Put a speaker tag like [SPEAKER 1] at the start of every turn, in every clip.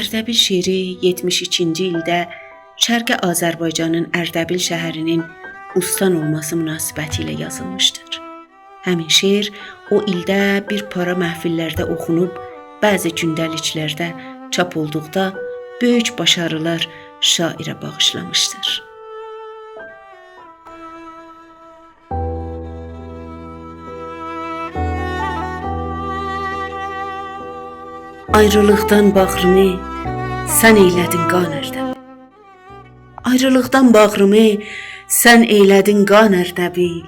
[SPEAKER 1] Ərdəbil şeiri 72-ci ildə Şərqi Azərbaycanın Ərdəbil şəhərinin ustan olması münasibəti ilə yazılmışdır. Həmin şeir o ildə bir para məhfillərdə oxunub, bəzi gündəliklərdə çap olduqda böyük başarılar şairə bağışlamışdır. Ayrılıqdan bağrımı sən eylədin qan Ərdəbil. Ayrılıqdan bağrımı sən eylədin qan Ərdəbil.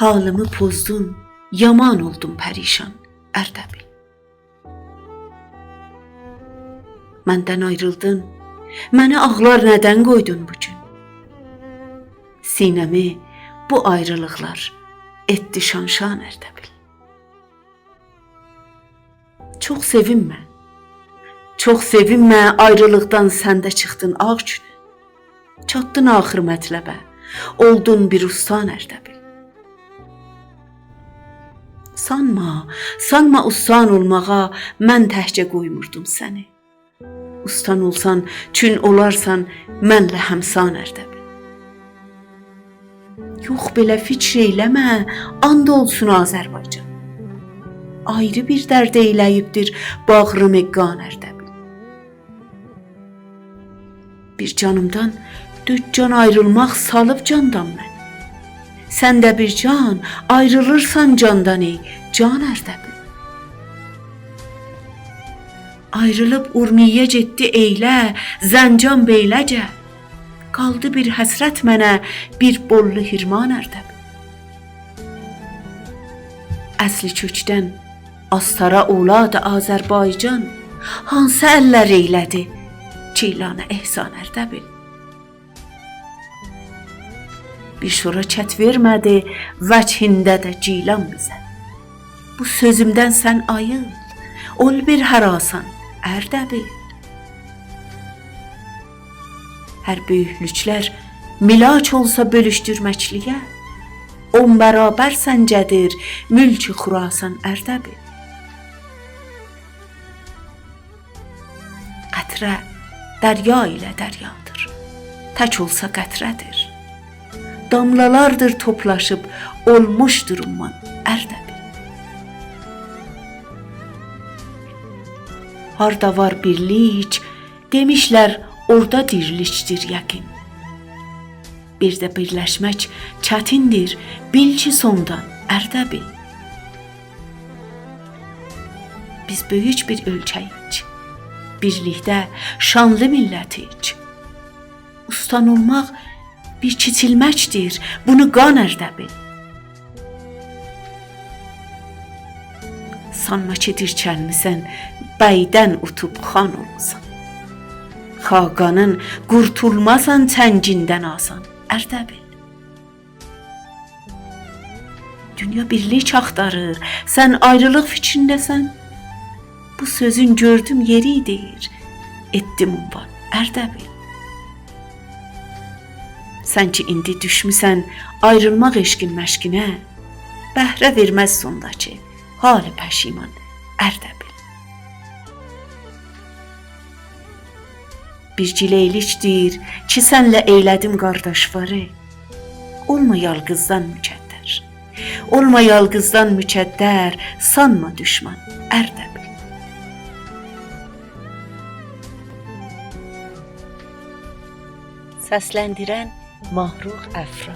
[SPEAKER 1] Halımı pozdun, yaman oldum pərişan Ərdəbil. Məndən ayrıldın, məni ağlar nədən qoydun bugün? Sinəmi bu ayrılıqlar etdi şan-şan Ərdəbil. Çox sevinmə, ayrılıqdan səndə çıxdın ağ günü. Çatdın axır mətləbə, oldun bir ustan Ərdəbil. Sanma ustan olmağa mən təhcə qoymurdum səni. Ustan olsan, çün olarsan, mənlə həmsan Ərdəbil. Yox belə fikr eyləmə, and olsun Azərbaycan. Ayrı bir dərd eyləyibdir bağrımı qan Ərdəbil. Bir canımdan dörd can ayrılmaq salıb candan məni. Sən də bir can ayrılırsan candan ey can Ərdəbil. Ayrılıb Urmiyə getdi eylə, Zəncan beyləcə. Qaldı bir həsrət mənə, bir bollu hirman Ərdəbil. Əsli kökdən Astara oladı Azərbaycan, hansı əllər eylədi Ceylanə ehsan Ərdəbil. Bir şora kət vermədi vəchində də Ceylan bizə. Bu sözümdən sən ayıl, ol bir hərasan Ərdəbil. Hər böyüklüklər milaç olsa bölüşdürməkliyə, 10 bərabər səncədir mülk-i Xurasan Ərdəbil. Qətrə dərya ilə dəryadır, tək olsa qətrədir. Damlalardır toplaşıb olmuşdur umman Ərdəbil. Harda var birlik, demişlər orada dirlikdir yəqin. Bir də birləşmək çətindir, bil ki sondan Ərdəbil. Biz böyük bir ölkəyik, birlikdə şanlı millətik. Ustan olmaq bir kiçilməkdir, bunu qan Ərdəbil. Sanma ki dirçəlmisən, bəydən utub xan olmusan. Xaqanın qurtulmasan çəngindən asan Ərdəbil. Dünya birlik axtarır, sən ayrılıq fikrindəsən. Bu sözün gördüm yeri deyir, etdim umban Ərdəbil. Sən ki indi düşmüsən ayrılmaq eşqin məşqinə, bəhrə verməz sondakı hali pəşiman Ərdəbil. Bir gileylikdir ki sənlə eylədim qardaşvarı. Olma yalqızdan mükəddər, olma yalqızdan mükəddər, sanma düşman Ərdəbil. Səsləndirən Mahruh Əfra.